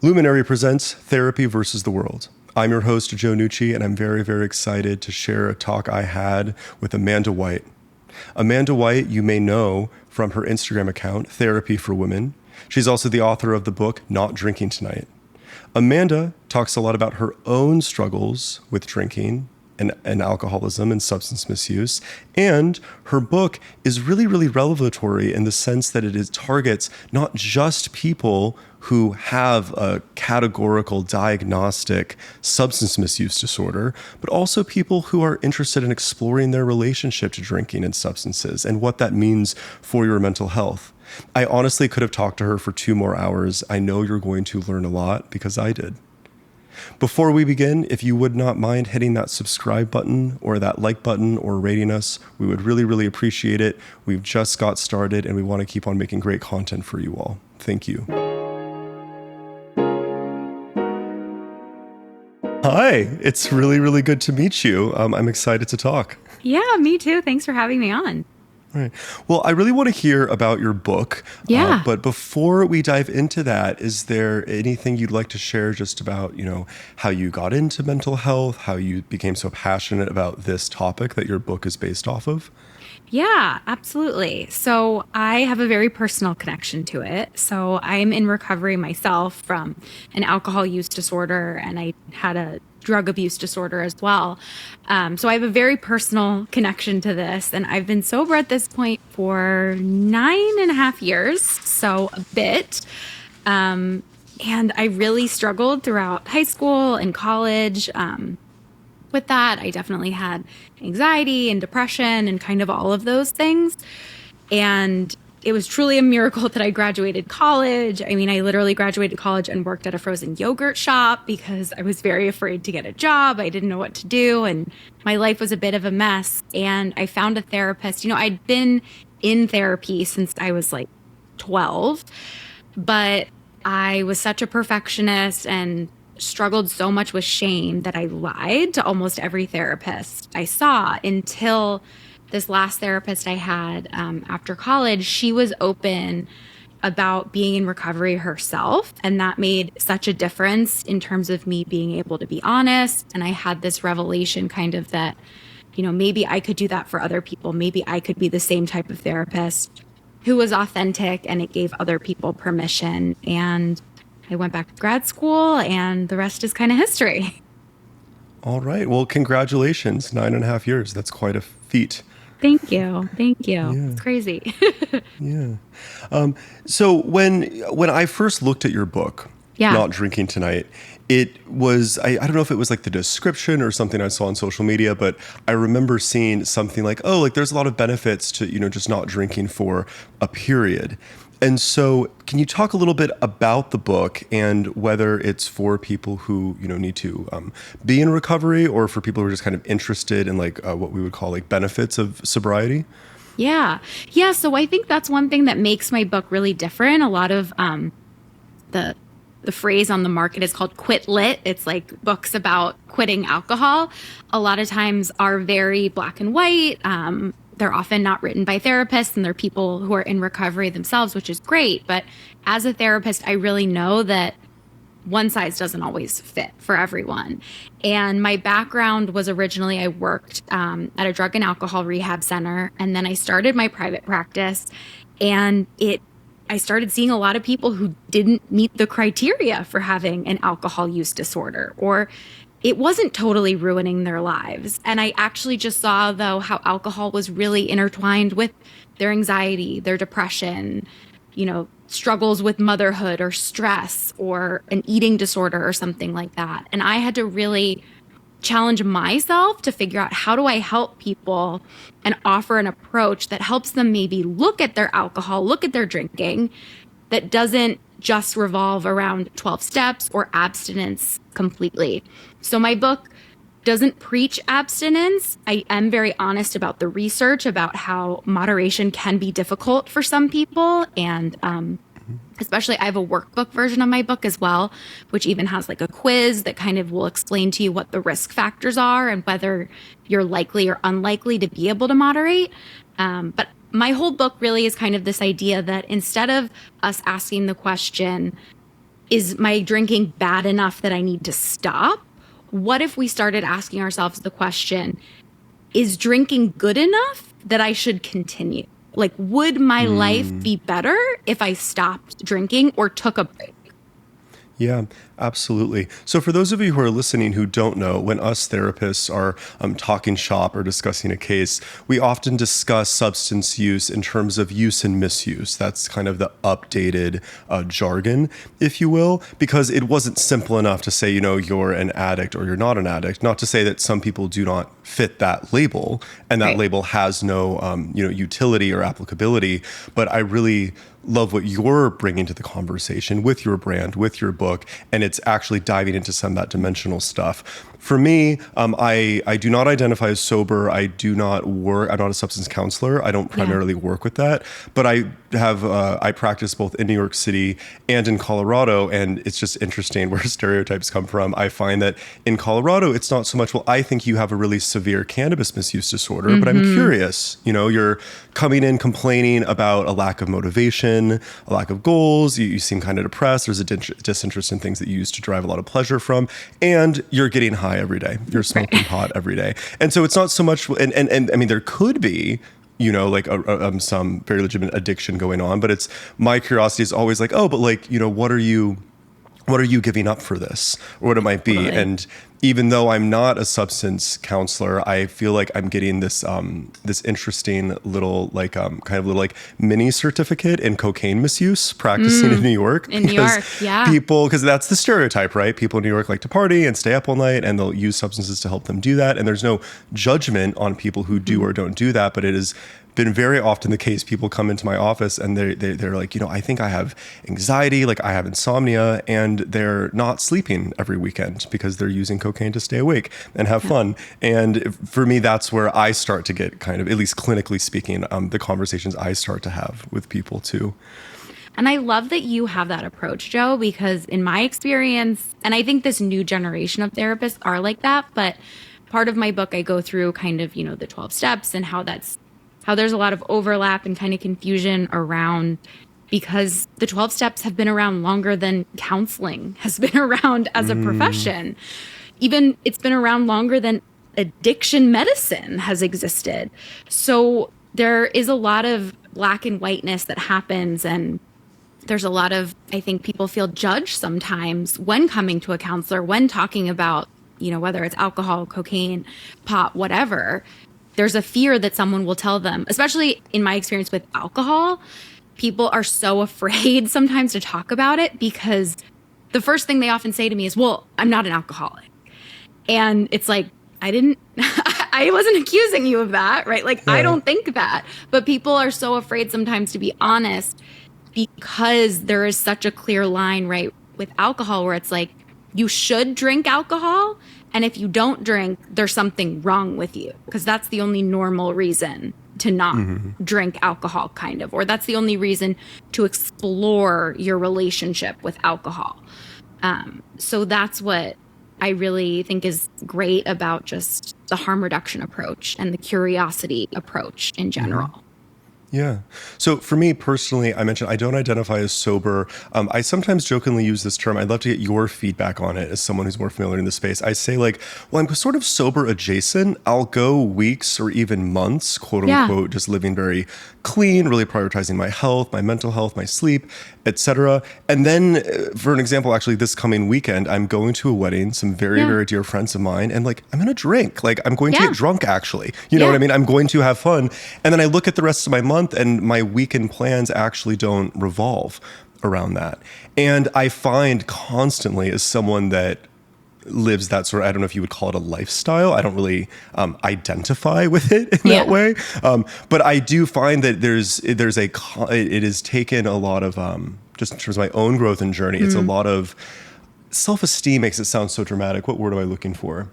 Luminary presents Therapy versus the World. I'm your host, Joe Nucci, and I'm very, very excited to share a talk I had with Amanda White. Amanda White, you may know from her Instagram account, Therapy for Women. She's also the author of the book, Not Drinking Tonight. Amanda talks a lot about her own struggles with drinking and alcoholism and substance misuse. And her book is really, really revelatory in the sense that it targets not just people who have a categorical diagnostic substance misuse disorder, but also people who are interested in exploring their relationship to drinking and substances and what that means for your mental health. I honestly could have talked to her for 2 more hours. I know you're going to learn a lot because I did. Before we begin, if you would not mind hitting that subscribe button or that like button or rating us, we would really, really appreciate it. We've just got started and we want to keep on making great content for you all. Thank you. Hi, it's really, really good to meet you. I'm excited to talk. Yeah, me too. Thanks for having me on. All right. Well, I really want to hear about your book. Yeah. But before we dive into that, is there anything you'd like to share just about, how you got into mental health, how you became so passionate about this topic that your book is based off of? Yeah, absolutely. So I have a very personal connection to it. So I'm in recovery myself from an alcohol use disorder, and I had a drug abuse disorder as well. So I have a very personal connection to this, and I've been sober at this point for 9.5 years, so a bit. And I really struggled throughout high school and college. With that, I definitely had anxiety and depression and kind of all of those things. And it was truly a miracle that I graduated college. I mean, I literally graduated college and worked at a frozen yogurt shop because I was very afraid to get a job. I didn't know what to do, and my life was a bit of a mess. And I found a therapist. I'd been in therapy since I was like 12, but I was such a perfectionist and struggled so much with shame that I lied to almost every therapist I saw until this last therapist I had after college. She was open about being in recovery herself, and that made such a difference in terms of me being able to be honest. And I had this revelation kind of that, maybe I could do that for other people. Maybe I could be the same type of therapist who was authentic, and it gave other people permission. And I went back to grad school, and the rest is kind of history. All right. Well, congratulations. 9.5 years. That's quite a feat. Thank you. Yeah. It's crazy. Yeah. So when I first looked at your book, Not Drinking Tonight, it was, I don't know if it was like the description or something I saw on social media, but I remember seeing something like, there's a lot of benefits to, just not drinking for a period. And so can you talk a little bit about the book and whether it's for people who, need to be in recovery, or for people who are just kind of interested in what we would call benefits of sobriety? Yeah. So I think that's one thing that makes my book really different. A lot of the phrase on the market is called quit lit. It's like books about quitting alcohol. A lot of times are very black and white. They're often not written by therapists, and they're people who are in recovery themselves, which is great. But as a therapist, I really know that one size doesn't always fit for everyone. And my background was originally I worked at a drug and alcohol rehab center, and then I started my private practice, and I started seeing a lot of people who didn't meet the criteria for having an alcohol use disorder, or it wasn't totally ruining their lives. And I actually just saw, though, how alcohol was really intertwined with their anxiety, their depression, struggles with motherhood or stress or an eating disorder or something like that. And I had to really challenge myself to figure out, how do I help people and offer an approach that helps them maybe look at their alcohol, look at their drinking, that doesn't just revolve around 12 steps or abstinence completely. So my book doesn't preach abstinence. I am very honest about the research about how moderation can be difficult for some people. And especially I have a workbook version of my book as well, which even has a quiz that kind of will explain to you what the risk factors are and whether you're likely or unlikely to be able to moderate. But my whole book really is kind of this idea that instead of us asking the question, is my drinking bad enough that I need to stop? What if we started asking ourselves the question, is drinking good enough that I should continue? Like, would my life be better if I stopped drinking or took a break? Yeah, absolutely. So for those of you who are listening who don't know, when us therapists are talking shop or discussing a case, we often discuss substance use in terms of use and misuse. That's kind of the updated jargon, if you will, because it wasn't simple enough to say, you're an addict or you're not an addict. Not to say that some people do not fit that label and that label has no, utility or applicability. But I really love what you're bringing to the conversation with your brand, with your book, and it's actually diving into some of that dimensional stuff. For me, I do not identify as sober. I'm not a substance counselor. I don't primarily work with that, but I practice both in New York City and in Colorado, and it's just interesting where stereotypes come from. I find that in Colorado, it's not so much, well, I think you have a really severe cannabis misuse disorder, but I'm curious, you're coming in complaining about a lack of motivation, a lack of goals, you seem kind of depressed, there's a disinterest in things that you used to derive a lot of pleasure from, and you're getting high every day. You're smoking pot every day. And so it's not so much, and I mean, there could be, like some very legitimate addiction going on, but it's, my curiosity is always like, oh, but like, what are you giving up for this, or what it might be? Totally. And even though I'm not a substance counselor, I feel like I'm getting this this interesting little mini certificate in cocaine misuse practicing in New York. In New York, yeah. Because that's the stereotype, right? People in New York like to party and stay up all night, and they'll use substances to help them do that. And there's no judgment on people who do or don't do that, but it is been very often the case. People come into my office and they're like, I think I have anxiety, like I have insomnia, and they're not sleeping every weekend because they're using cocaine to stay awake and have fun. And for me, that's where I start to get kind of, at least clinically speaking, the conversations I start to have with people too. And I love that you have that approach, Joe, because in my experience, and I think this new generation of therapists are like that, but part of my book, I go through kind of, the 12 steps and how there's a lot of overlap and kind of confusion around, because the 12 steps have been around longer than counseling has been around as a profession. Even it's been around longer than addiction medicine has existed. So there is a lot of black and whiteness that happens, and there's a lot of, I think people feel judged sometimes when coming to a counselor, when talking about, whether it's alcohol, cocaine, pot, whatever. There's a fear that someone will tell them, especially in my experience with alcohol, people are so afraid sometimes to talk about it because the first thing they often say to me is, well, I'm not an alcoholic. And it's like, I wasn't accusing you of that, right? Like, I don't think that. But people are so afraid sometimes to be honest because there is such a clear line, right, with alcohol where it's like, you should drink alcohol. And if you don't drink, there's something wrong with you, because that's the only normal reason to not drink alcohol, kind of, or that's the only reason to explore your relationship with alcohol. So that's what I really think is great about just the harm reduction approach and the curiosity approach in general. Yeah. So for me personally, I mentioned I don't identify as sober. I sometimes jokingly use this term. I'd love to get your feedback on it as someone who's more familiar in the space. I say like, well, I'm sort of sober adjacent. I'll go weeks or even months, quote unquote, just living very clean, really prioritizing my health, my mental health, my sleep, etc. And then for an example, actually this coming weekend, I'm going to a wedding, some very, very dear friends of mine, and like, I'm going to drink, like I'm going to get drunk actually, you know what I mean? I'm going to have fun. And then I look at the rest of my month and my weekend plans actually don't revolve around that. And I find constantly as someone that lives that sort of, I don't know if you would call it a lifestyle. I don't really identify with it in that way. But I do find that it has taken a lot of, just in terms of my own growth and journey, it's a lot of self-esteem. Makes it sound so dramatic. What word am I looking for?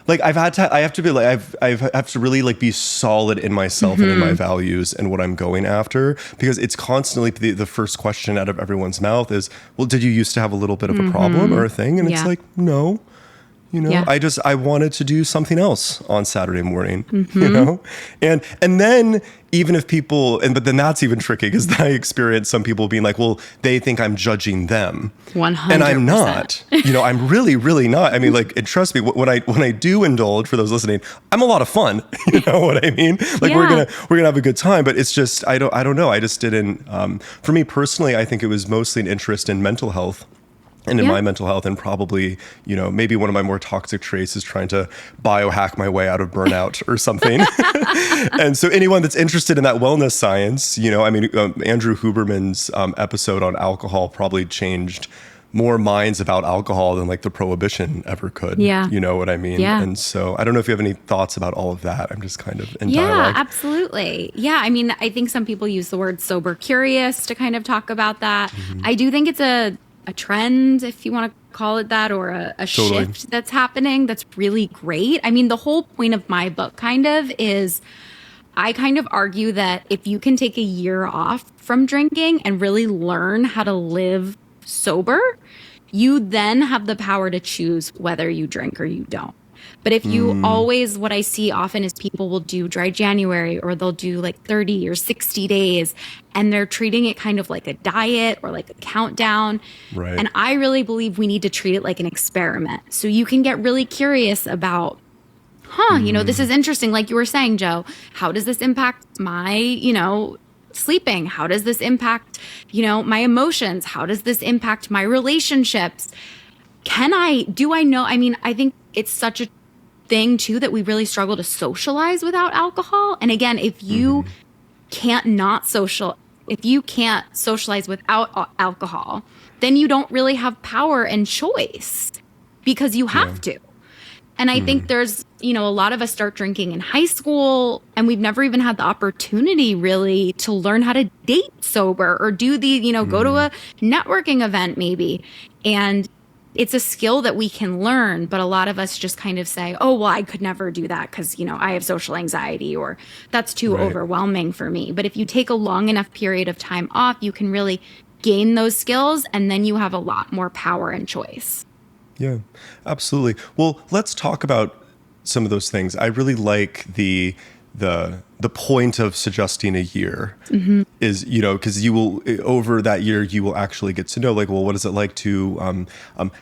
Like I have to be like, I have to really like be solid in myself and in my values and what I'm going after, because it's constantly the first question out of everyone's mouth is, well, did you used to have a little bit of a problem or a thing? And it's like, no, You know, Yeah. I wanted to do something else on Saturday morning, you know? And then even if people, but then that's even tricky because I experience some people being like, well, they think I'm judging them. 100%. And I'm not, you know, I'm really, really not. I mean, like, and trust me, when I do indulge, for those listening, I'm a lot of fun. You know what I mean? Like we're gonna have a good time, but it's just, I don't know. I just didn't, for me personally, I think it was mostly an interest in mental health. And in my mental health, and probably, you know, maybe one of my more toxic traits is trying to biohack my way out of burnout or something. And so anyone that's interested in that wellness science, you know, I mean, Andrew Huberman's episode on alcohol probably changed more minds about alcohol than like the prohibition ever could. Yeah. You know what I mean? Yeah. And so I don't know if you have any thoughts about all of that. I'm just kind of in Yeah, dialogue. absolutely. Yeah. I mean, I think some people use the word sober curious to kind of talk about that. I do think it's a trend, if you want to call it that, or a Totally. shift that's happening that's really great. I mean, the whole point of my book kind of is I kind of argue that if you can take a year off from drinking and really learn how to live sober, you then have the power to choose whether you drink or you don't. But if you always, what I see often is people will do dry January, or they'll do like 30 or 60 days, and they're treating it kind of like a diet or like a countdown. Right. And I really believe we need to treat it like an experiment. So you can get really curious about, you know, this is interesting. Like you were saying, Joe, how does this impact my, you know, sleeping? How does this impact, you know, my emotions? How does this impact my relationships? Do I know? I mean, I think it's such a thing too that we really struggle to socialize without alcohol. And again, if you if you can't socialize without alcohol, then you don't really have power and choice because you have to. And I think there's, you know, a lot of us start drinking in high school and we've never even had the opportunity really to learn how to date sober or do you know, go to a networking event maybe. And it's a skill that we can learn, but a lot of us just kind of say, oh, well, I could never do that because, you know, I have social anxiety, or that's too overwhelming for me. But if you take a long enough period of time off, you can really gain those skills, and then you have a lot more power and choice. Yeah, absolutely. Well, let's talk about some of those things. I really like the point of suggesting a year is, you know, because you will, over that year, you will actually get to know, like, well, what is it like to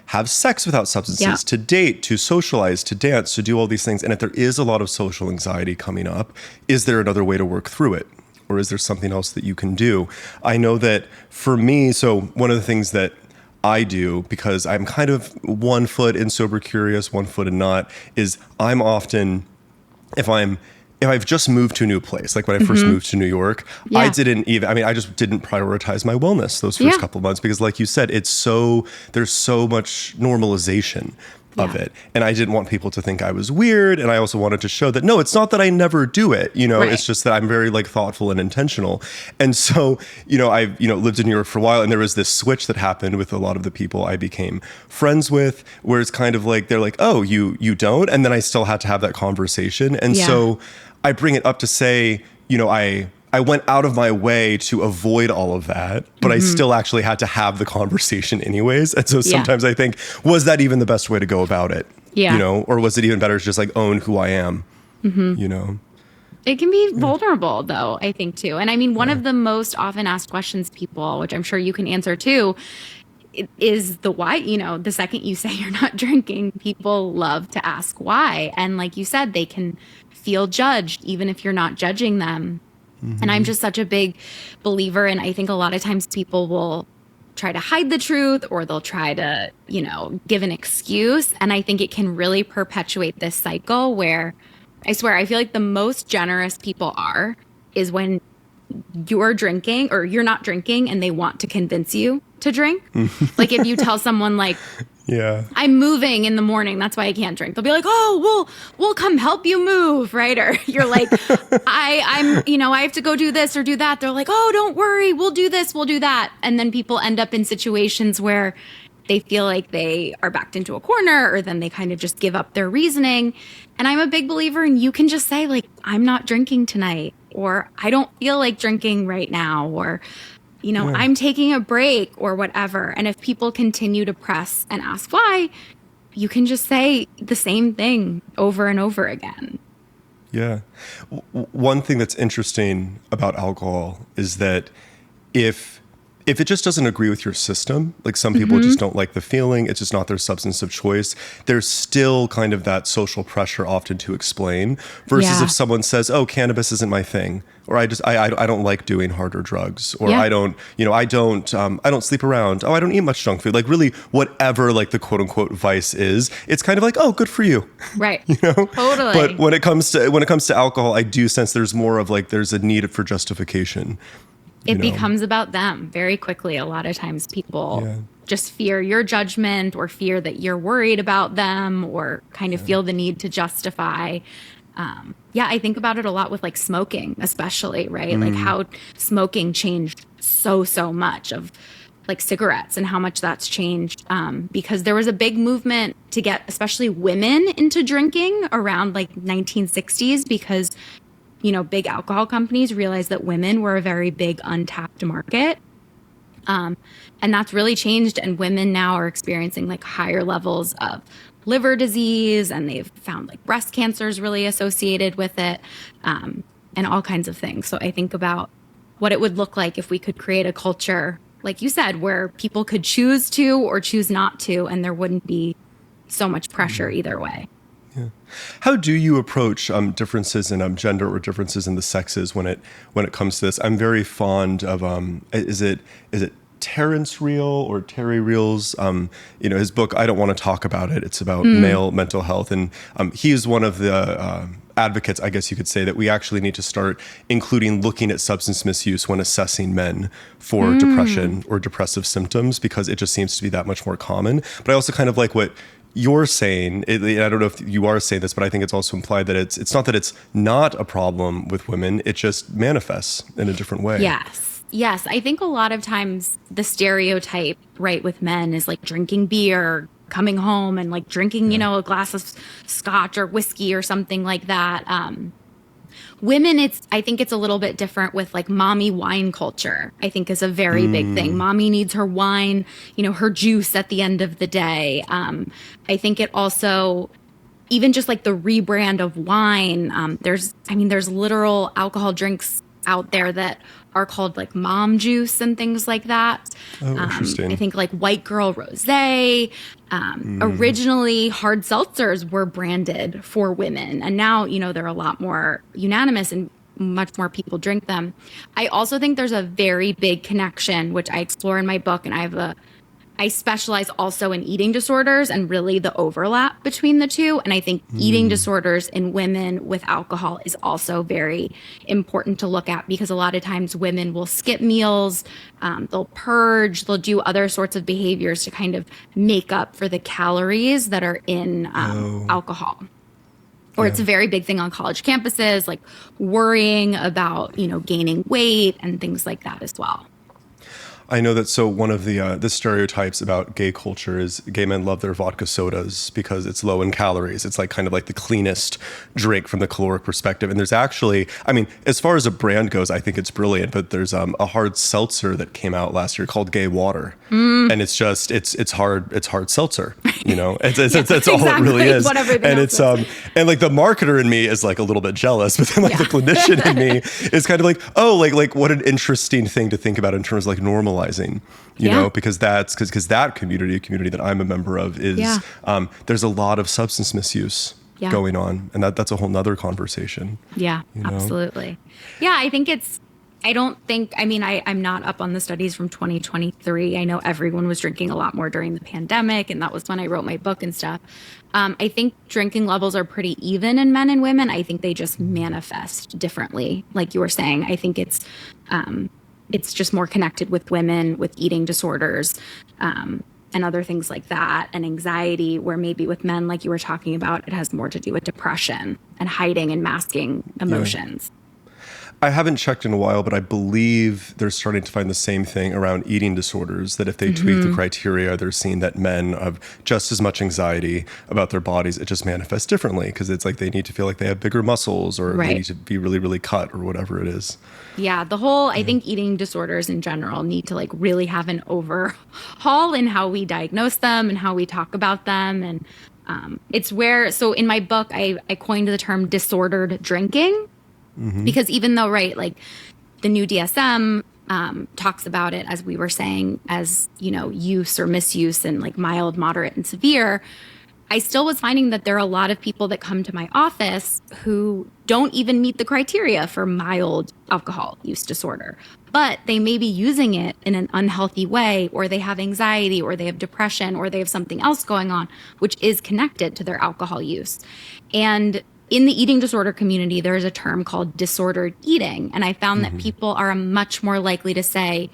have sex without substances, to date, to socialize, to dance, to do all these things. And if there is a lot of social anxiety coming up, is there another way to work through it? Or is there something else that you can do? I know that for me, so one of the things that I do, because I'm kind of 1 foot in sober curious, 1 foot in not, is I'm often, if I've just moved to a new place, like when I first moved to New York, I just didn't prioritize my wellness those first couple of months because, like you said, there's so much normalization of it. And I didn't want people to think I was weird. And I also wanted to show that, no, it's not that I never do it. You know, it's just that I'm very like thoughtful and intentional. And so, you know, I've, you know, lived in New York for a while, and there was this switch that happened with a lot of the people I became friends with, where it's kind of like, they're like, oh, you don't. And then I still had to have that conversation. And so I bring it up to say, you know, I went out of my way to avoid all of that, but I still actually had to have the conversation anyways. And so sometimes I think, was that even the best way to go about it? Yeah. You know, or was it even better to just like own who I am? You know? It can be vulnerable though, I think too. And I mean, one of the most often asked questions people, which I'm sure you can answer too, is the why. You know, the second you say you're not drinking, people love to ask why. And like you said, they can feel judged even if you're not judging them. And I'm just such a big believer. And I think a lot of times people will try to hide the truth, or they'll try to, you know, give an excuse. And I think it can really perpetuate this cycle where, I swear, I feel like the most generous people is when you're drinking or you're not drinking and they want to convince you to drink. Like if you tell someone like, I'm moving in the morning, that's why I can't drink. They'll be like, oh, we'll come help you move, right? Or you're like, I'm, you know, I have to go do this or do that. They're like, oh, don't worry, we'll do this, we'll do that. And then people end up in situations where they feel like they are backed into a corner, or then they kind of just give up their reasoning. And I'm a big believer in, you can just say like, I'm not drinking tonight, or I don't feel like drinking right now, or, you know, I'm taking a break or whatever. And if people continue to press and ask why, you can just say the same thing over and over again. Yeah. One thing that's interesting about alcohol is that if it just doesn't agree with your system, like some people just don't like the feeling, it's just not their substance of choice, there's still kind of that social pressure often to explain, versus if someone says, oh, cannabis isn't my thing, or I don't like doing harder drugs, or I don't sleep around, oh, I don't eat much junk food, like really whatever like the quote unquote vice is, it's kind of like, oh, good for you. Right. Totally. But when it comes to alcohol, I do sense there's more of like, there's a need for justification. It becomes about them very quickly. A lot of times people just fear your judgment or fear that you're worried about them or kind of feel the need to justify. I think about it a lot with like smoking, especially, right? Like how smoking changed so much of like cigarettes and how much that's changed because there was a big movement to get especially women into drinking around like 1960s because big alcohol companies realized that women were a very big untapped market. And that's really changed. And women now are experiencing like higher levels of liver disease, and they've found like breast cancer is really associated with it, and all kinds of things. So I think about what it would look like if we could create a culture, like you said, where people could choose to or choose not to, and there wouldn't be so much pressure either way. Yeah. How do you approach differences in gender or differences in the sexes when it comes to this? I'm very fond of is it Terrence Real or Terry Real's his book I Don't Want to Talk About It. It's about male mental health, and he's one of the advocates, I guess you could say, that we actually need to start including looking at substance misuse when assessing men for depression or depressive symptoms, because it just seems to be that much more common. But I also kind of like what you're saying, I don't know if you are saying this, but I think it's also implied that it's not that it's not a problem with women, it just manifests in a different way. Yes. I think a lot of times the stereotype, right, with men is like drinking beer, coming home and like drinking, a glass of scotch or whiskey or something like that. Women, I think it's a little bit different with like mommy wine culture, I think is a very big thing. Mommy needs her wine, her juice at the end of the day. I think it also, even just like the rebrand of wine, there's literal alcohol drinks out there that are called like mom juice and things like that. Oh, interesting. I think like white girl rosé. Originally, hard seltzers were branded for women, and now they're a lot more unanimous and much more people drink them. I also think there's a very big connection, which I explore in my book, and I specialize also in eating disorders and really the overlap between the two. And I think eating disorders in women with alcohol is also very important to look at, because a lot of times women will skip meals, they'll purge, they'll do other sorts of behaviors to kind of make up for the calories that are in alcohol. Or it's a very big thing on college campuses, like worrying about, gaining weight and things like that as well. I know that. So one of the stereotypes about gay culture is gay men love their vodka sodas because it's low in calories. It's like kind of like the cleanest drink from the caloric perspective. And there's actually, as far as a brand goes, I think it's brilliant. But there's a hard seltzer that came out last year called Gay Water, and it's just it's hard seltzer. That's all it really is. And it's and like the marketer in me is like a little bit jealous, but then like the clinician in me is kind of like, oh, like what an interesting thing to think about in terms of like normalizing, because that community that I'm a member of is there's a lot of substance misuse going on, and that's a whole nother conversation. Absolutely. I think I'm not up on the studies from 2023. I know everyone was drinking a lot more during the pandemic, and that was when I wrote my book and stuff. I think drinking levels are pretty even in men and women. I think they just manifest differently, like you were saying. I think it's just more connected with women with eating disorders and other things like that, and anxiety, where maybe with men, like you were talking about, it has more to do with depression and hiding and masking emotions. I haven't checked in a while, but I believe they're starting to find the same thing around eating disorders, that if they tweak the criteria, they're seeing that men have just as much anxiety about their bodies. It just manifests differently because it's like they need to feel like they have bigger muscles or they need to be really, really cut or whatever it is. Yeah, I think eating disorders in general need to like really have an overhaul in how we diagnose them and how we talk about them. And it's where, so in my book, I coined the term disordered drinking. Because even though, right, like the new DSM talks about it, as we were saying, as, you know, use or misuse and like mild, moderate, and severe, I still was finding that there are a lot of people that come to my office who don't even meet the criteria for mild alcohol use disorder, but they may be using it in an unhealthy way, or they have anxiety, or they have depression, or they have something else going on, which is connected to their alcohol use. And in the eating disorder community, there is a term called disordered eating. And I found that people are much more likely to say,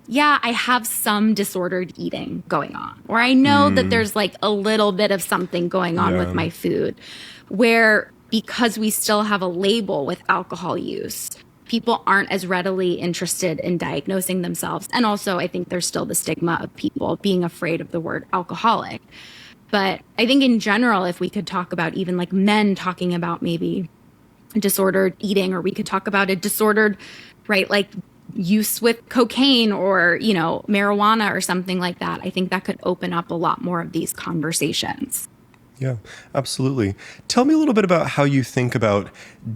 yeah, I have some disordered eating going on, or I know that there's like a little bit of something going on with my food, where because we still have a label with alcohol use, people aren't as readily interested in diagnosing themselves. And also, I think there's still the stigma of people being afraid of the word alcoholic. But I think in general, if we could talk about even like men talking about maybe disordered eating, or we could talk about a disordered, right, like use with cocaine or, you know, marijuana or something like that, I think that could open up a lot more of these conversations. Yeah, absolutely. Tell me a little bit about how you think about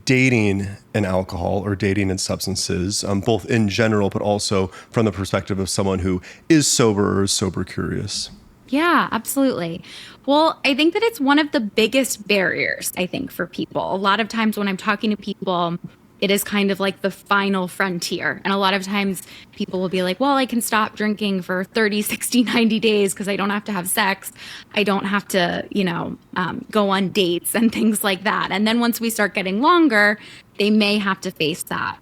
dating and alcohol or dating and substances, both in general, but also from the perspective of someone who is sober or is sober curious. Yeah, absolutely. Well, I think that it's one of the biggest barriers, I think, for people. A lot of times when I'm talking to people, it is kind of like the final frontier. And a lot of times people will be like, well, I can stop drinking for 30, 60, 90 days because I don't have to have sex. I don't have to, you know, go on dates and things like that. And then once we start getting longer, they may have to face that.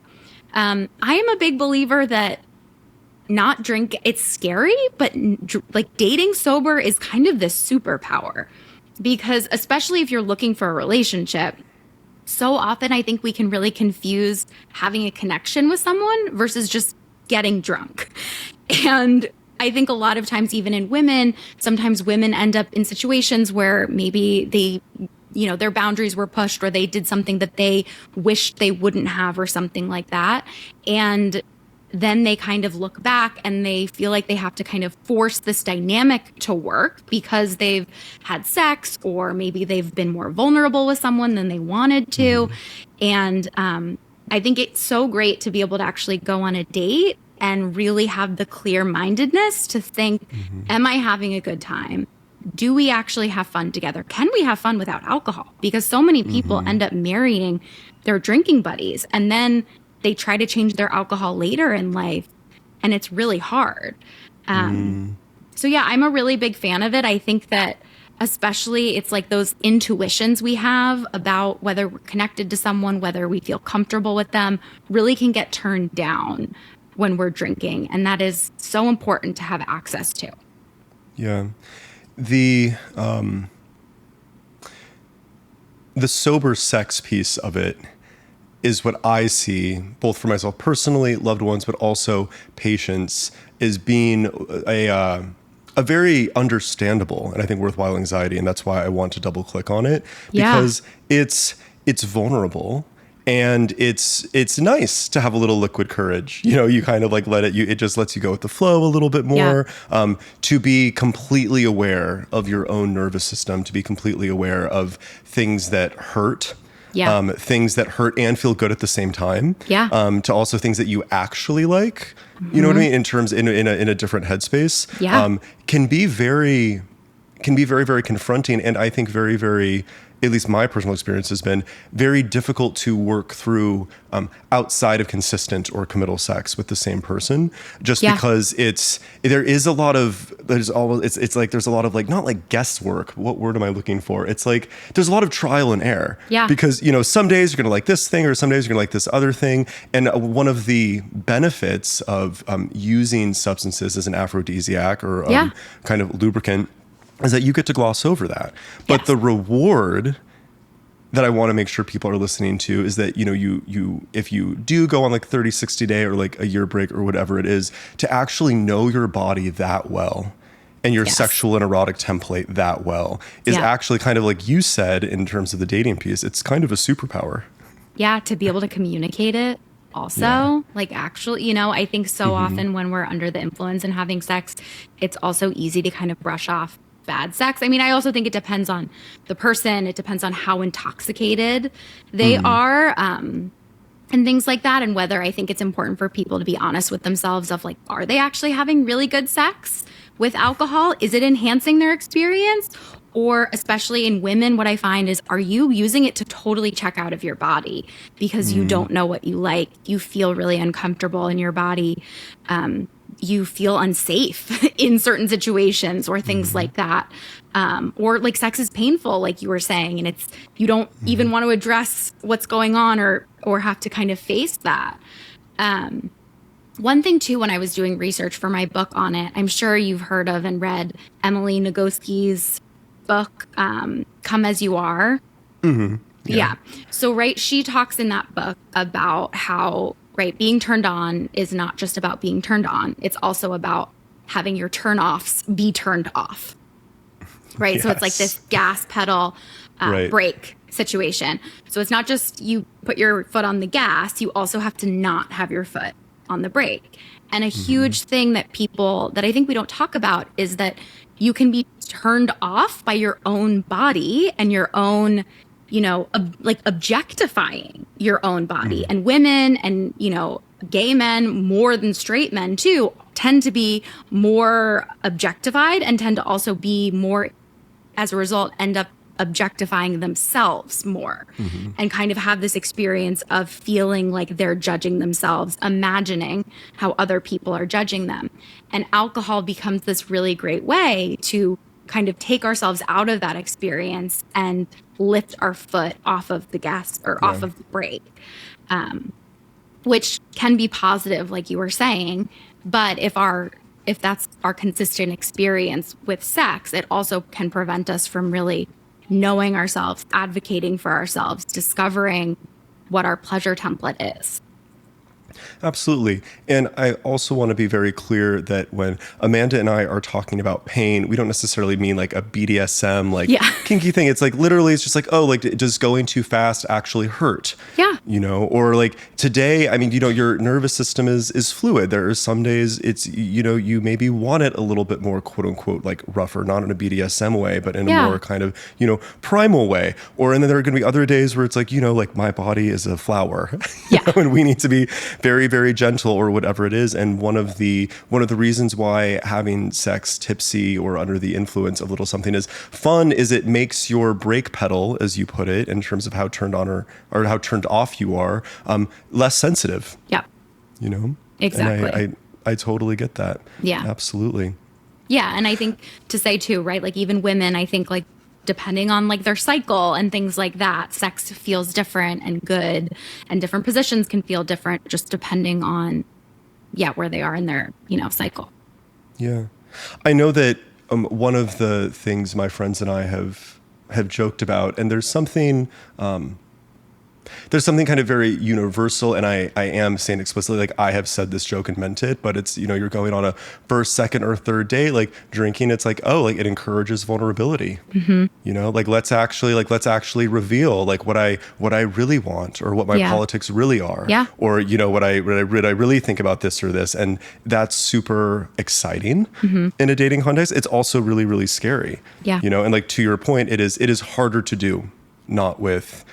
I am a big believer that not drink, it's scary, but like dating sober is kind of this superpower, because especially if you're looking for a relationship, so often I think we can really confuse having a connection with someone versus just getting drunk. And I think a lot of times, even in women, sometimes women end up in situations where maybe they, you know, their boundaries were pushed, or they did something that they wished they wouldn't have, or something like that. And then they kind of look back and they feel like they have to kind of force this dynamic to work because they've had sex, or maybe they've been more vulnerable with someone than they wanted to. And I think it's so great to be able to actually go on a date and really have the clear-mindedness to think, am I having a good time? Do we actually have fun together? Can we have fun without alcohol? Because so many people end up marrying their drinking buddies, and then they try to change their alcohol later in life, and it's really hard. So yeah, I'm a really big fan of it. I think that especially it's like those intuitions we have about whether we're connected to someone, whether we feel comfortable with them, really can get turned down when we're drinking. And that is so important to have access to. Yeah. The sober sex piece of it is what I see, both for myself personally, loved ones, but also patients, is being a very understandable and I think worthwhile anxiety. And that's why I want to double click on it, because it's vulnerable, and it's nice to have a little liquid courage. You know, you kind of like it just lets you go with the flow a little bit more, to be completely aware of your own nervous system, to be completely aware of things that hurt. Things that hurt and feel good at the same time. To also things that you actually like. You know what I mean? In terms in a different headspace. Can be very, very confronting, and I think very, very, at least my personal experience has been very difficult to work through outside of consistent or committal sex with the same person, just because there's a lot of like, not like guesswork. What word am I looking for? It's like, there's a lot of trial and error. Because, you know, some days you're going to like this thing, or some days you're going to like this other thing. And one of the benefits of using substances as an aphrodisiac or kind of lubricant is that you get to gloss over that. But the reward that I want to make sure people are listening to is that, you if you do go on like 30, 60 day or like a year break or whatever it is, to actually know your body that well and your sexual and erotic template that well is actually kind of like you said in terms of the dating piece, it's kind of a superpower. Yeah, to be able to communicate it also, like actually, I think so often when we're under the influence and having sex, it's also easy to kind of brush off bad sex. I mean, I also think it depends on the person. It depends on how intoxicated they are, and things like that. And whether I think it's important for people to be honest with themselves of like, are they actually having really good sex with alcohol? Is it enhancing their experience? Or especially in women, what I find is, are you using it to totally check out of your body because you don't know what you like? You feel really uncomfortable in your body. You feel unsafe in certain situations or things like that. Or like sex is painful, like you were saying, and you don't even want to address what's going on or have to kind of face that. One thing too, when I was doing research for my book on it, I'm sure you've heard of and read Emily Nagoski's book, Come As You Are. Yeah. So, she talks in that book about how, being turned on is not just about being turned on. It's also about having your turn-offs be turned off. Right. Yes. So it's like this gas pedal brake situation. So it's not just you put your foot on the gas, you also have to not have your foot on the brake. And a huge thing that I think we don't talk about is that you can be turned off by your own body and your own, objectifying your own body. And women and, gay men more than straight men too tend to be more objectified and tend to also be more, as a result, end up objectifying themselves more and kind of have this experience of feeling like they're judging themselves, imagining how other people are judging them. And alcohol becomes this really great way to kind of take ourselves out of that experience and lift our foot off of the gas or off of the brake, which can be positive, like you were saying. But if that's our consistent experience with sex, it also can prevent us from really knowing ourselves, advocating for ourselves, discovering what our pleasure template is. Absolutely. And I also want to be very clear that when Amanda and I are talking about pain, we don't necessarily mean like a BDSM, kinky thing. It's like literally, it's just like, oh, like does going too fast actually hurt? Yeah. Or like today, I mean, your nervous system is fluid. There are some days it's, you maybe want it a little bit more, quote unquote, like rougher, not in a BDSM way, but in a more kind of, primal way. And then there are going to be other days where it's like, like my body is a flower, and we need to be very, very gentle or whatever it is. And one of the reasons why having sex tipsy or under the influence of a little something is fun is it makes your brake pedal, as you put it, in terms of how turned on or how turned off you are, less sensitive. Yeah. Exactly. And I totally get that. Yeah. Absolutely. Yeah. And I think to say too, right, like even women, I think like depending on like their cycle and things like that, sex feels different and good, and different positions can feel different just depending on, where they are in their, cycle. Yeah. I know that one of the things my friends and I have joked about, and there's something kind of very universal, and I am saying explicitly, like I have said this joke and meant it, but it's, you're going on a first, second, or third date, like drinking, it's like, oh, like it encourages vulnerability. Like let's actually reveal like what I really want or what my politics really are. Yeah. Or, what I really think about this or this. And that's super exciting in a dating context. It's also really, really scary. Yeah. And like to your point, it is harder to do, not with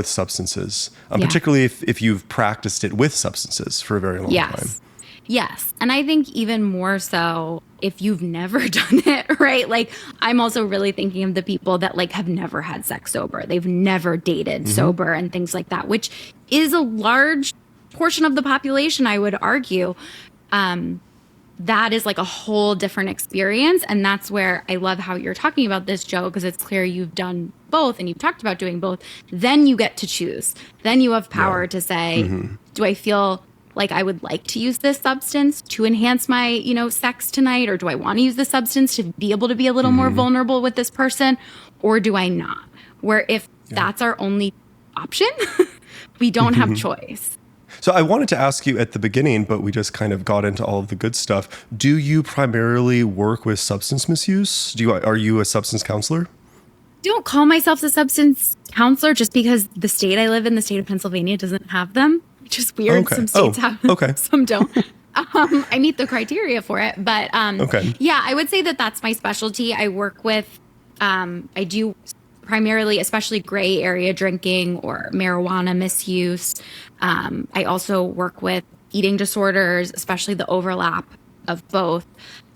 substances, particularly if you've practiced it with substances for a very long time. Yes. And I think even more so if you've never done it, right? Like I'm also really thinking of the people that like have never had sex sober. They've never dated sober and things like that, which is a large portion of the population, I would argue. That is like a whole different experience. And that's where I love how you're talking about this, Joe, because it's clear you've done both and you've talked about doing both. Then you get to choose. Then you have power to say, do I feel like I would like to use this substance to enhance my, sex tonight? Or do I want to use this substance to be able to be a little more vulnerable with this person? Or do I not? Where if that's our only option. We don't have choice. So I wanted to ask you at the beginning, but we just kind of got into all of the good stuff. Do you primarily work with substance misuse? Are you a substance counselor? Don't call myself a substance counselor just because the state I live in, the state of Pennsylvania, doesn't have them, which is weird. Okay. Some states have them, okay. some don't. I meet the criteria for it, but yeah, I would say that that's my specialty. I work with, I do primarily, especially gray area drinking or marijuana misuse. I also work with eating disorders, especially the overlap of both,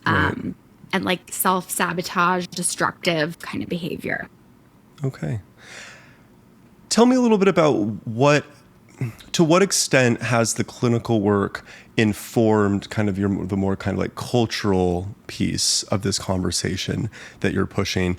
and like self-sabotage, destructive kind of behavior. Okay. Tell me a little bit about to what extent has the clinical work informed kind of the more kind of like cultural piece of this conversation that you're pushing,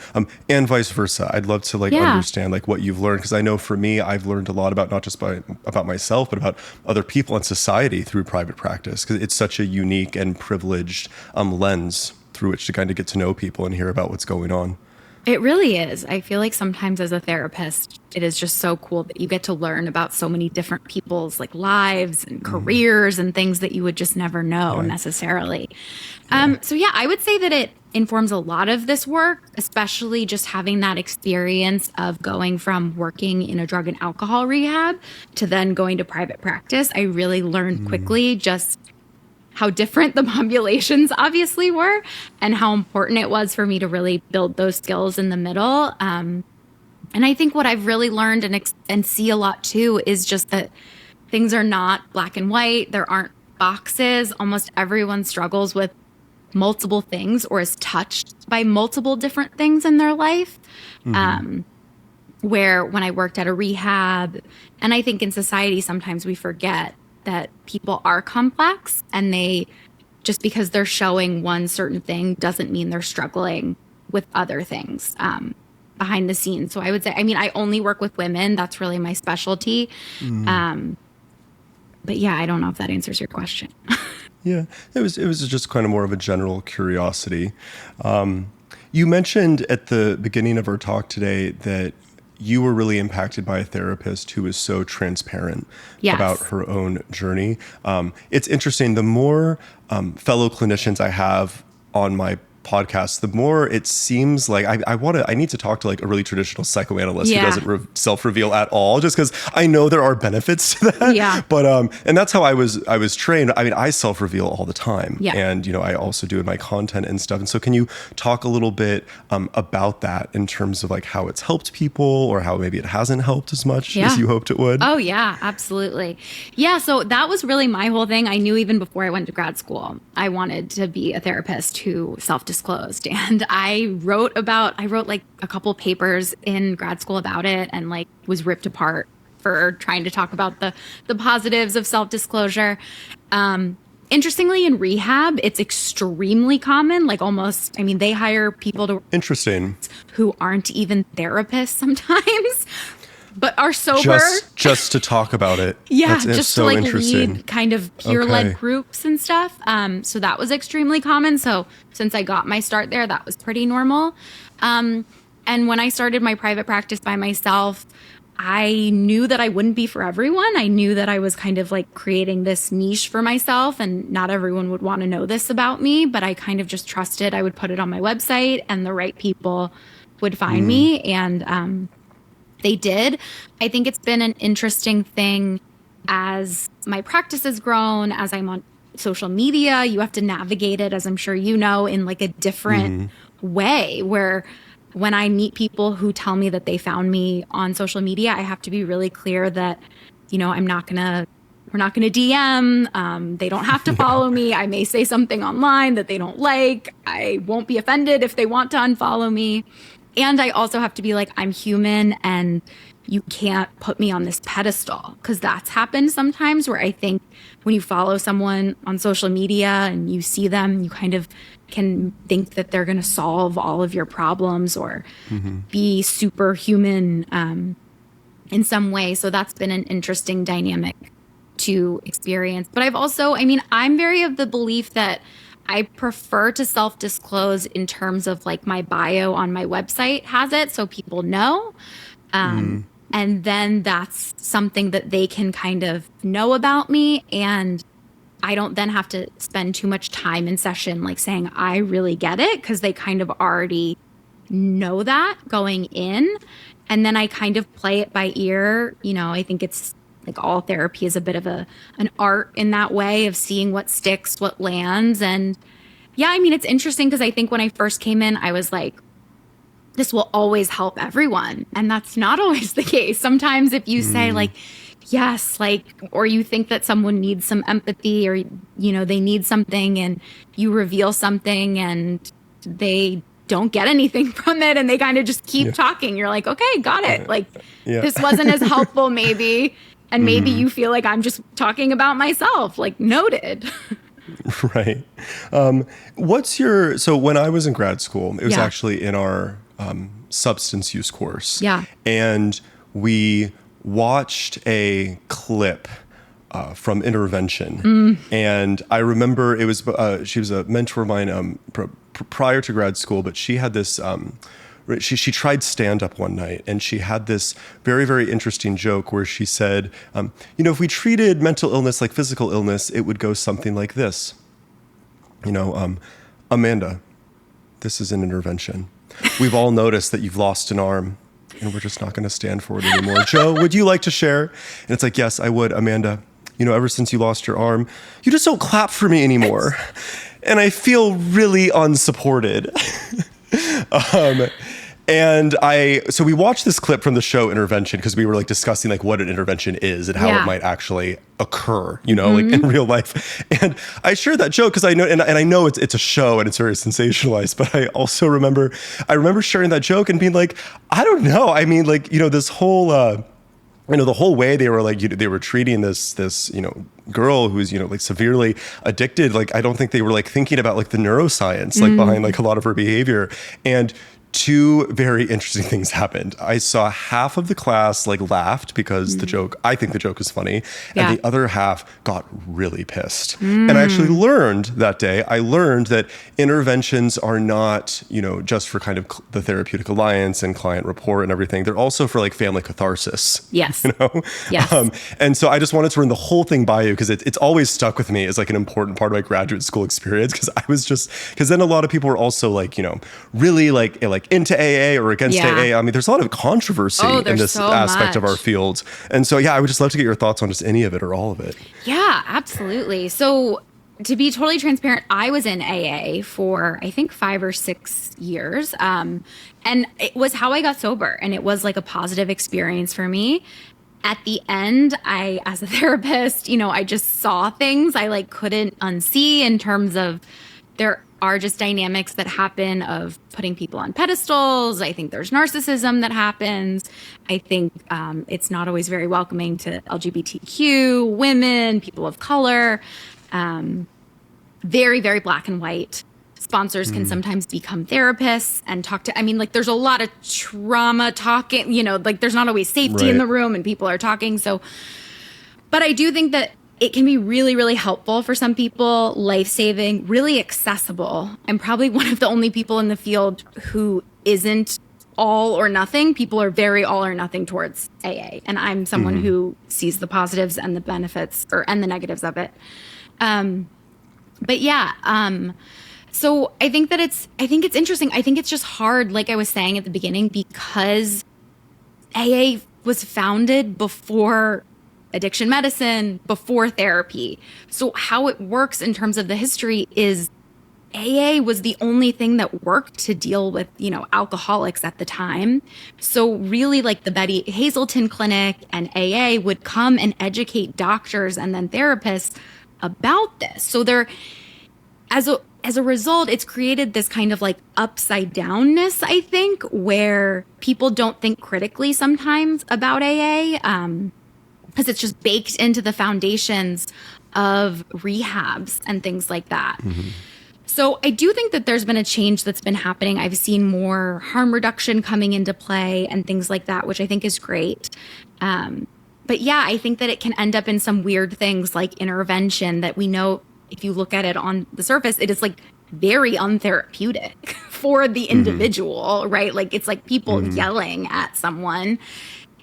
and vice versa. I'd love to understand like what you've learned, because I know for me, I've learned a lot about not just about myself, but about other people in society through private practice, because it's such a unique and privileged lens through which to kind of get to know people and hear about what's going on. It really is. I feel like sometimes as a therapist, it is just so cool that you get to learn about so many different people's like lives and careers and things that you would just never know necessarily. So yeah, I would say that it informs a lot of this work, especially just having that experience of going from working in a drug and alcohol rehab to then going to private practice. I really learned quickly just how different the populations obviously were and how important it was for me to really build those skills in the middle. And I think what I've really learned and see a lot too is just that things are not black and white. There aren't boxes. Almost everyone struggles with multiple things or is touched by multiple different things in their life. Where when I worked at a rehab, and I think in society sometimes we forget that people are complex, and they, just because they're showing one certain thing doesn't mean they're struggling with other things behind the scenes. So I would say, I mean, I only work with women. That's really my specialty. But yeah, I don't know if that answers your question. Yeah, it was just kind of more of a general curiosity. You mentioned at the beginning of our talk today that you were really impacted by a therapist who was so transparent about her own journey. It's interesting. The more fellow clinicians I have on my podcast, the more it seems like I need to talk to like a really traditional psychoanalyst who doesn't self-reveal at all, just because I know there are benefits to that. Yeah. But and that's how I was trained. I mean, I self-reveal all the time, and I also do in my content and stuff. And so, can you talk a little bit about that in terms of like how it's helped people, or how maybe it hasn't helped as much as you hoped it would? Oh yeah, absolutely. Yeah. So that was really my whole thing. I knew even before I went to grad school, I wanted to be a therapist who self-disclosed, and I wrote like a couple papers in grad school about it, and like was ripped apart for trying to talk about the positives of self-disclosure. Interestingly, in rehab, it's extremely common. Like almost, I mean, they hire people who aren't even therapists sometimes, but are sober. Just to talk about it. Yeah, That's just so to like interesting. lead kind of peer-led groups and stuff. So that was extremely common. So since I got my start there, that was pretty normal. And when I started my private practice by myself, I knew that I wouldn't be for everyone. I knew that I was kind of like creating this niche for myself, and not everyone would want to know this about me, but I kind of just trusted I would put it on my website and the right people would find me. And they did. I think it's been an interesting thing as my practice has grown, as I'm on social media. You have to navigate it, as I'm sure you know, in like a different way, where when I meet people who tell me that they found me on social media, I have to be really clear that, we're not going to DM. They don't have to follow me. I may say something online that they don't like. I won't be offended if they want to unfollow me. And I also have to be like, I'm human, and you can't put me on this pedestal, because that's happened sometimes, where I think when you follow someone on social media and you see them, you kind of can think that they're going to solve all of your problems or be superhuman in some way. So that's been an interesting dynamic to experience. But I'm very of the belief that I prefer to self-disclose in terms of like my bio on my website has it, so people know. And then that's something that they can kind of know about me. And I don't then have to spend too much time in session like saying, I really get it, because they kind of already know that going in. And then I kind of play it by ear. You know, I think it's like all therapy is a bit of an art in that way of seeing what sticks, what lands. And yeah, I mean, it's interesting because I think when I first came in, I was like, this will always help everyone. And that's not always the case. Sometimes if you say like, yes, like, or you think that someone needs some empathy, or, you know, they need something, and you reveal something and they don't get anything from it and they kind of just keep talking. You're like, okay, got it. Like this wasn't as helpful maybe. And maybe you feel like I'm just talking about myself, like noted. Right. So when I was in grad school, it was actually in our substance use course. Yeah. And we watched a clip from Intervention. And I remember it was, she was a mentor of mine prior to grad school, but she had this, she tried stand-up one night, and she had this very, very interesting joke where she said, you know, if we treated mental illness like physical illness, it would go something like this. You know, Amanda, this is an intervention. We've all noticed that you've lost an arm, and we're just not going to stand for it anymore. Joe, would you like to share? And it's like, yes, I would. Amanda, you know, ever since you lost your arm, you just don't clap for me anymore. And I feel really unsupported. So we watched this clip from the show Intervention because we were like discussing like what an intervention is and how it might actually occur, you know, like in real life. And I shared that joke because I know, and I know it's a show and it's very sensationalized, but I also remember sharing that joke and being like, I don't know. I mean, like, you know, this whole, you know, the whole way they were like, they were treating this, you know, girl who's, you know, like severely addicted. Like, I don't think they were like thinking about like the neuroscience, like behind like a lot of her behavior. And two very interesting things happened. I saw half of the class like laughed because I think the joke was funny. And the other half got really pissed. And I actually learned that day, that interventions are not, you know, just for kind of the therapeutic alliance and client rapport and everything. They're also for like family catharsis. Yes. You know? Yes. And so I just wanted to run the whole thing by you because it's always stuck with me as like an important part of my graduate school experience. Because then a lot of people were also like, you know, really like into AA or against AA. I mean, there's a lot of controversy in this aspect of our field. And so, yeah, I would just love to get your thoughts on just any of it or all of it. Yeah, absolutely. So to be totally transparent, I was in AA for, I think, 5 or 6 years. And it was how I got sober. And it was like a positive experience for me. At the end, as a therapist, you know, I just saw things I like couldn't unsee in terms of there are just dynamics that happen of putting people on pedestals. I think there's narcissism that happens. I think it's not always very welcoming to LGBTQ, women, people of color. Very, very black and white. Sponsors can sometimes become therapists and talk to, I mean, like there's a lot of trauma talking, you know, like there's not always safety in the room and people are talking. So, but I do think that it can be really, really helpful for some people, life-saving, really accessible. I'm probably one of the only people in the field who isn't all or nothing. People are very all or nothing towards AA. And I'm someone who sees the positives and the benefits and the negatives of it. But yeah, so I think it's interesting. I think it's just hard, like I was saying at the beginning, because AA was founded before addiction medicine, before therapy. So how it works in terms of the history is AA was the only thing that worked to deal with, you know, alcoholics at the time. So really like the Betty Hazelton Clinic and AA would come and educate doctors and then therapists about this. So there, as a result, it's created this kind of like upside downness, I think, where people don't think critically sometimes about AA. Because it's just baked into the foundations of rehabs and things like that. So I do think that there's been a change that's been happening. I've seen more harm reduction coming into play and things like that, which I think is great. But yeah, I think that it can end up in some weird things like intervention that we know, if you look at it on the surface, it is like very untherapeutic for the individual, right? Like it's like people yelling at someone.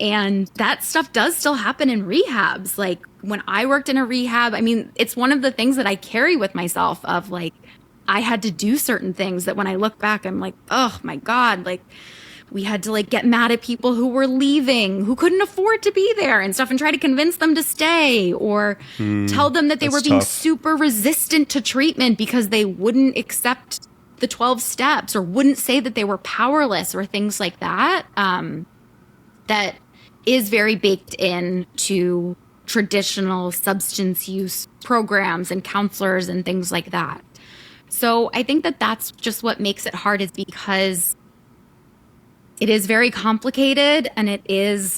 And that stuff does still happen in rehabs. Like when I worked in a rehab, I mean, it's one of the things that I carry with myself of like, I had to do certain things that when I look back, I'm like, oh my God, like we had to like get mad at people who were leaving, who couldn't afford to be there and stuff and try to convince them to stay or tell them that they were being super resistant to treatment because they wouldn't accept the 12 steps or wouldn't say that they were powerless or things like that. That is very baked into traditional substance use programs and counselors and things like that. So I think that that's just what makes it hard is because it is very complicated and it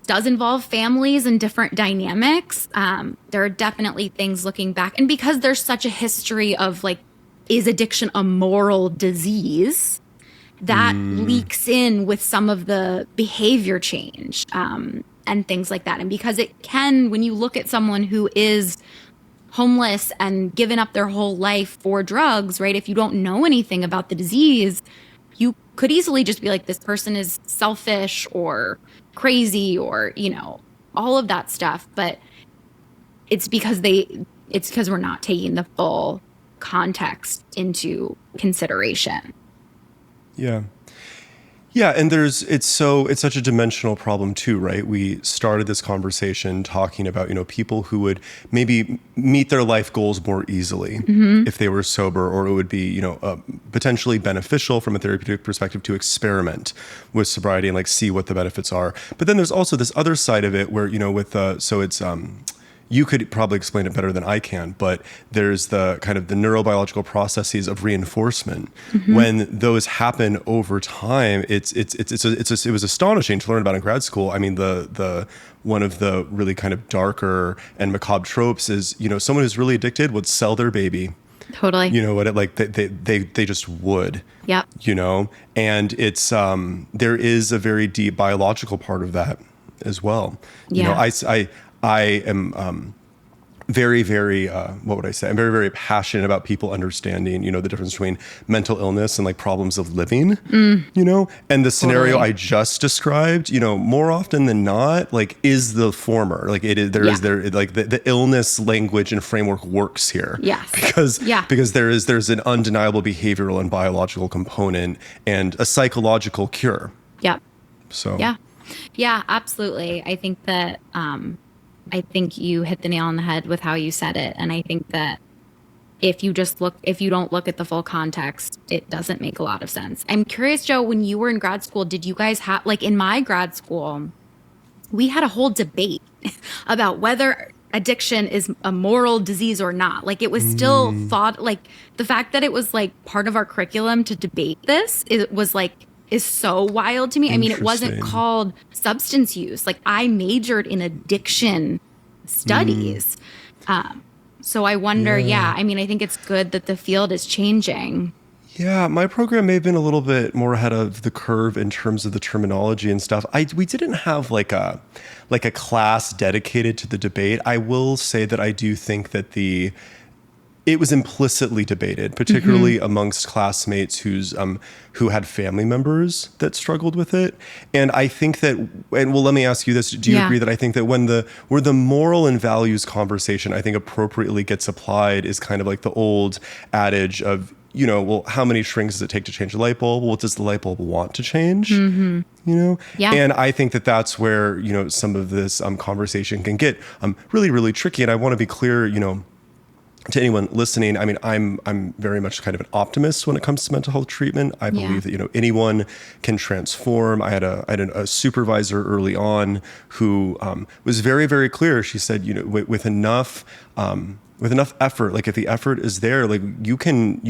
does involve families and different dynamics. There are definitely things looking back. And because there's such a history of like, is addiction a moral disease? That leaks in with some of the behavior change and things like that. And because it can, when you look at someone who is homeless and given up their whole life for drugs, right? If you don't know anything about the disease, you could easily just be like, this person is selfish or crazy or, you know, all of that stuff. But it's because we're not taking the full context into consideration. Yeah. Yeah, and it's such a dimensional problem too, right? We started this conversation talking about, you know, people who would maybe meet their life goals more easily if they were sober, or it would be, you know, potentially beneficial from a therapeutic perspective to experiment with sobriety and like see what the benefits are. But then there's also this other side of it where, you know, with so it's you could probably explain it better than I can, but there's the kind of the neurobiological processes of reinforcement. When those happen over time, it was astonishing to learn about in grad school. I mean, the one of the really kind of darker and macabre tropes is, you know, someone who's really addicted would sell their baby. Totally. You know what? They just would. Yeah. You know, and it's there is a very deep biological part of that as well. Yeah. You know, I am very, very, what would I say? I'm very, very passionate about people understanding, you know, the difference between mental illness and like problems of living, you know, and the scenario I just described, you know, more often than not, like is the former, like it is, like the illness language and framework works here. Yes. Because there's an undeniable behavioral and biological component and a psychological cure. Yeah. So. Yeah, absolutely. I think that, I think you hit the nail on the head with how you said it. And I think that if you don't look at the full context, it doesn't make a lot of sense. I'm curious, Joe, when you were in grad school, did you guys have, like in my grad school, we had a whole debate about whether addiction is a moral disease or not. Like it was still thought, like the fact that it was like part of our curriculum to debate this, it was like, is so wild to me. I mean, it wasn't called substance use. Like I majored in addiction studies. So I wonder, I mean, I think it's good that the field is changing. Yeah, my program may have been a little bit more ahead of the curve in terms of the terminology and stuff. We didn't have like a class dedicated to the debate. I will say that I do think that it was implicitly debated, particularly amongst classmates who had family members that struggled with it. And I think that, and well, let me ask you this. Do you agree that I think that where the moral and values conversation, I think appropriately gets applied is kind of like the old adage of, you know, well, how many shrinks does it take to change a light bulb? Well, what does the light bulb want to change? You know? Yeah. And I think that that's where, you know, some of this conversation can get really, really tricky. And I want to be clear, you know, to anyone listening, I mean, I'm very much kind of an optimist when it comes to mental health treatment. I believe that, you know, anyone can transform. I had a supervisor early on who was very, very clear. She said, you know, with enough effort, like if the effort is there, like you can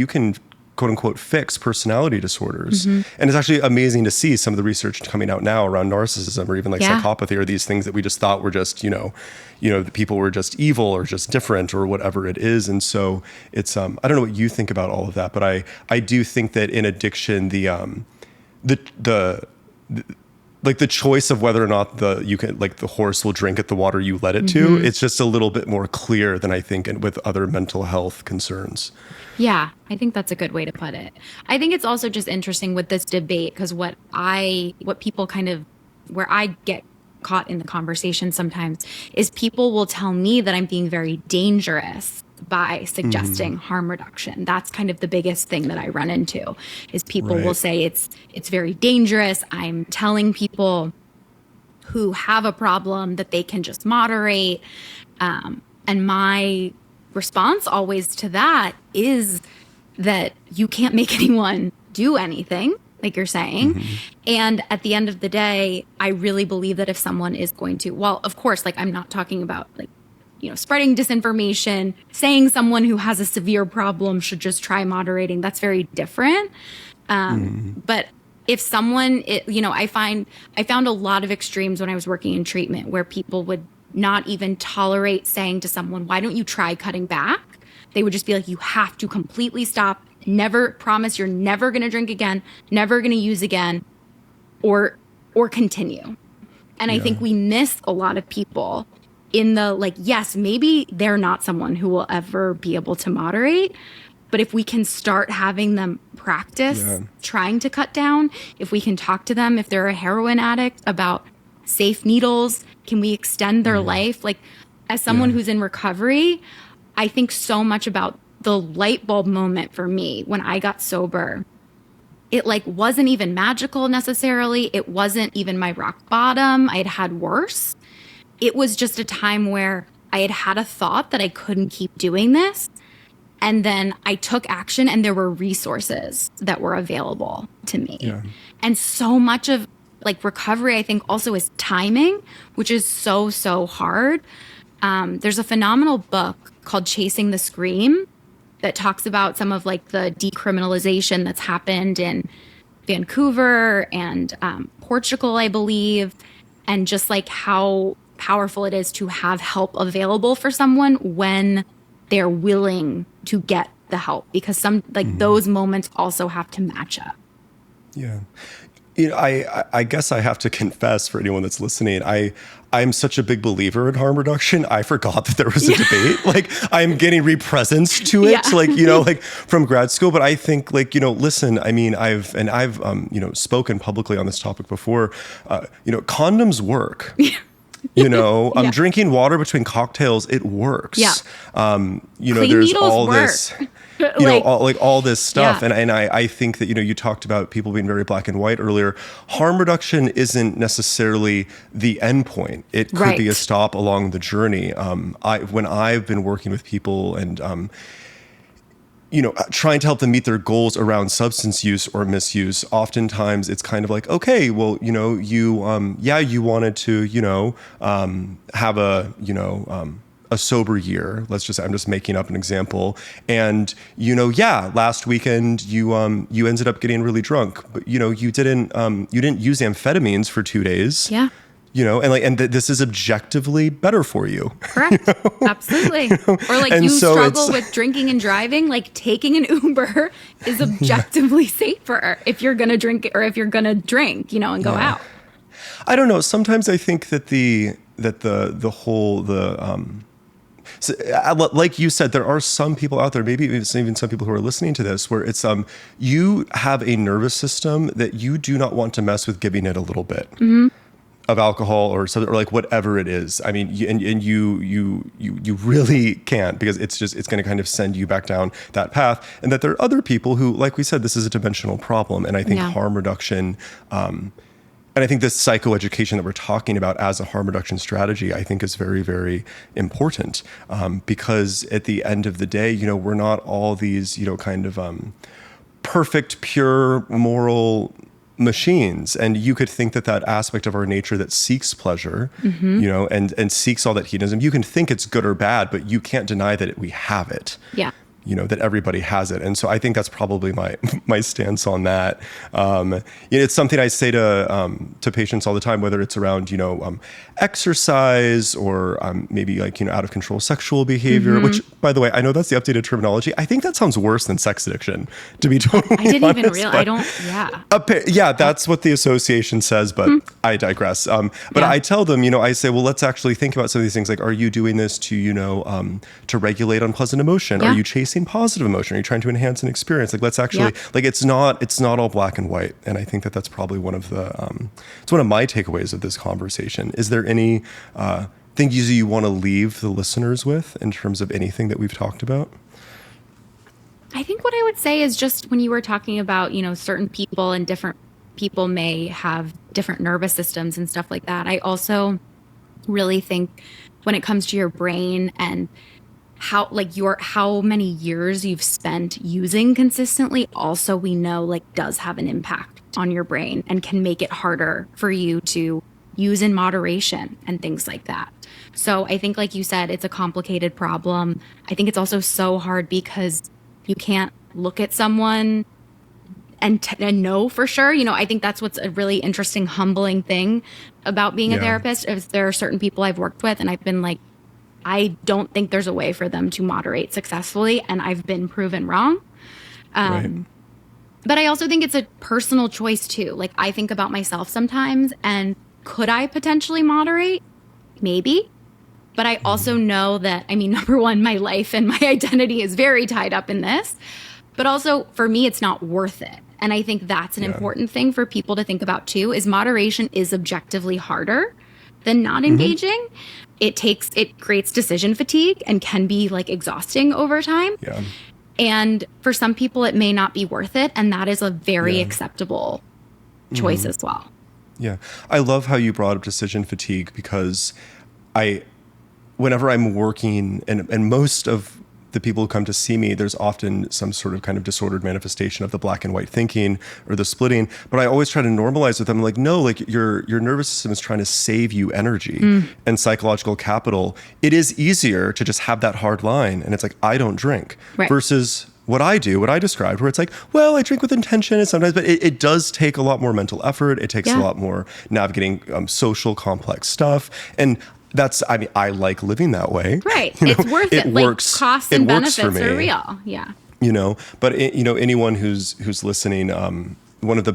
quote unquote fix personality disorders. And it's actually amazing to see some of the research coming out now around narcissism or even like psychopathy or these things that we just thought were just, you know, the people were just evil or just different or whatever it is. And so it's, I don't know what you think about all of that, but I do think that in addiction, like the choice of whether or not the horse will drink at the water you let it to, it's just a little bit more clear than I think with other mental health concerns. Yeah, I think that's a good way to put it. I think it's also just interesting with this debate because what people kind of, where I get caught in the conversation sometimes is people will tell me that I'm being very dangerous by suggesting harm reduction. That's kind of the biggest thing that I run into is people will say it's very dangerous. I'm telling people who have a problem that they can just moderate. And my response always to that is that you can't make anyone do anything, like you're saying. And at the end of the day, I really believe that if someone is going to, well, of course, like I'm not talking about like, spreading disinformation, saying someone who has a severe problem should just try moderating. That's very different. But if someone, I found a lot of extremes when I was working in treatment where people would not even tolerate saying to someone, why don't you try cutting back? They would just be like, you have to completely stop. Never promise you're never going to drink again, never going to use again, or continue. And I think we miss a lot of people in the like, yes, maybe they're not someone who will ever be able to moderate, but if we can start having them practice trying to cut down, if we can talk to them, if they're a heroin addict, about safe needles, can we extend their life? Like as someone who's in recovery, I think so much about the light bulb moment for me when I got sober. It like wasn't even magical necessarily. It wasn't even my rock bottom. I had had worse. It was just a time where I had a thought that I couldn't keep doing this. And then I took action and there were resources that were available to me. Yeah. And so much of like recovery, I think also is timing, which is so, so hard. There's a phenomenal book called Chasing the Scream that talks about some of like the decriminalization that's happened in Vancouver and Portugal, I believe. And just like how powerful it is to have help available for someone when they're willing to get the help, because some like those moments also have to match up. Yeah. I guess I have to confess for anyone that's listening, I'm such a big believer in harm reduction. I forgot that there was a debate. Like I'm getting represents to it, like from grad school. But I think listen, I mean, I've spoken publicly on this topic before. Condoms work. Drinking water between cocktails, it works. Yeah. Clean there's all work. this, all this stuff. Yeah. And I think that, you talked about people being very black and white earlier. Harm reduction isn't necessarily the end point. It could be a stop along the journey. When I've been working with people and, trying to help them meet their goals around substance use or misuse, oftentimes it's kind of like, okay, well, you wanted to, have a sober year. I'm just making up an example. And, last weekend you ended up getting really drunk, but, you didn't use amphetamines for 2 days. Yeah. This is objectively better for you. Correct. Absolutely. Or like you struggle with drinking and driving, like taking an Uber is objectively safer if you're going to drink or if you're going to drink, and go out. I don't know. Sometimes I think that like you said, there are some people out there, maybe even some people who are listening to this, where it's you have a nervous system that you do not want to mess with giving it a little bit. Of alcohol or something, or like whatever it is. I mean, you really can't, because it's going to kind of send you back down that path. And that there are other people who, like we said, this is a dimensional problem. And I think harm reduction, and I think this psychoeducation that we're talking about as a harm reduction strategy, I think is very, very important, because at the end of the day, we're not all these, kind of perfect, pure, moral machines. And you could think that aspect of our nature that seeks pleasure, and seeks all that hedonism, you can think it's good or bad, but you can't deny that we have it. Yeah. that everybody has it. And so I think that's probably my stance on that. It's something I say to patients all the time, whether it's around, exercise or maybe like, out of control sexual behavior, which, by the way, I know that's the updated terminology. I think that sounds worse than sex addiction, to be totally honest. I didn't even realize. I don't, yeah. Yeah, that's what the association says, but I digress. But I tell them, I say, well, let's actually think about some of these things. Like, are you doing this to, to regulate unpleasant emotion? Are you chasing positive emotion? Are you trying to enhance an experience? Like, let's actually, like, it's not all black and white. And I think that's probably one of the, it's one of my takeaways of this conversation. Is there any things you want to leave the listeners with in terms of anything that we've talked about? I think what I would say is just when you were talking about, certain people and different people may have different nervous systems and stuff like that. I also really think when it comes to your brain and how many years you've spent using consistently, also we know does have an impact on your brain and can make it harder for you to use in moderation and things like that. So I think, like you said, it's a complicated problem. I think it's also so hard because you can't look at someone and know for sure. I think that's what's a really interesting, humbling thing about being a therapist. Is there are certain people I've worked with and I've been like, I don't think there's a way for them to moderate successfully, and I've been proven wrong. Right. But I also think it's a personal choice too. Like, I think about myself sometimes, and could I potentially moderate? Maybe. But I also know that, number one, my life and my identity is very tied up in this. But also, for me, it's not worth it. And I think that's an important thing for people to think about too, is moderation is objectively harder than not engaging. It creates decision fatigue and can be exhausting over time. Yeah. And for some people, it may not be worth it. And that is a very acceptable choice as well. Yeah. I love how you brought up decision fatigue, because whenever I'm working, and most of the people who come to see me, there's often some sort of kind of disordered manifestation of the black and white thinking or the splitting. But I always try to normalize with them, like, no, your nervous system is trying to save you energy and psychological capital. It is easier to just have that hard line. And it's like, I don't drink, versus what I described, where it's like, well, I drink with intention and sometimes, but it does take a lot more mental effort. It takes a lot more navigating social complex stuff. And I like living that way. Right. It's worth it. It works. Costs and benefits are real. Yeah. But anyone who's listening, one of the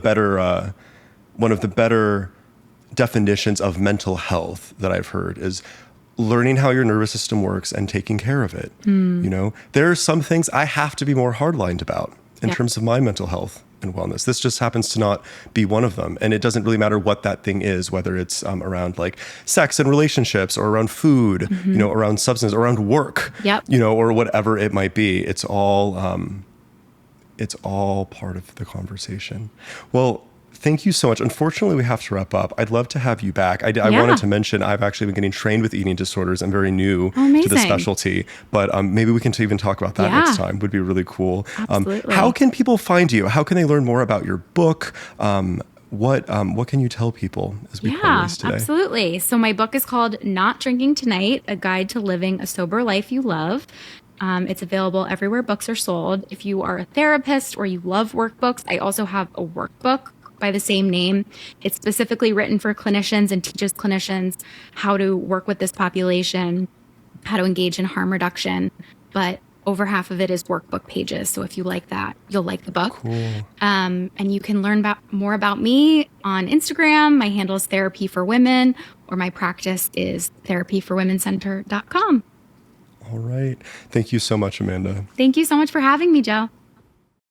better definitions of mental health that I've heard is learning how your nervous system works and taking care of it. There are some things I have to be more hardlined about in terms of my mental health and wellness. This just happens to not be one of them. And it doesn't really matter what that thing is, whether it's around sex and relationships, or around food, around substance, or around work, or whatever it might be. It's all part of the conversation. Well, thank you so much. Unfortunately, we have to wrap up. I'd love to have you back. I wanted to mention I've actually been getting trained with eating disorders. I'm very new to the specialty, but maybe we can even talk about that next time. Would be really cool. How can people find you? How can they learn more about your book? What can you tell people as we close today? Absolutely. So my book is called Not Drinking Tonight, A Guide to Living a Sober Life You Love. It's available everywhere books are sold. If you are a therapist or you love workbooks, I also have a workbook by the same name. It's specifically written for clinicians and teaches clinicians how to work with this population, how to engage in harm reduction. But over half of it is workbook pages. So if you like that, you'll like the book. Cool. And you can learn more about me on Instagram. My handle is Therapy for Women, or my practice is therapyforwomencenter.com. All right. Thank you so much, Amanda. Thank you so much for having me, Joe.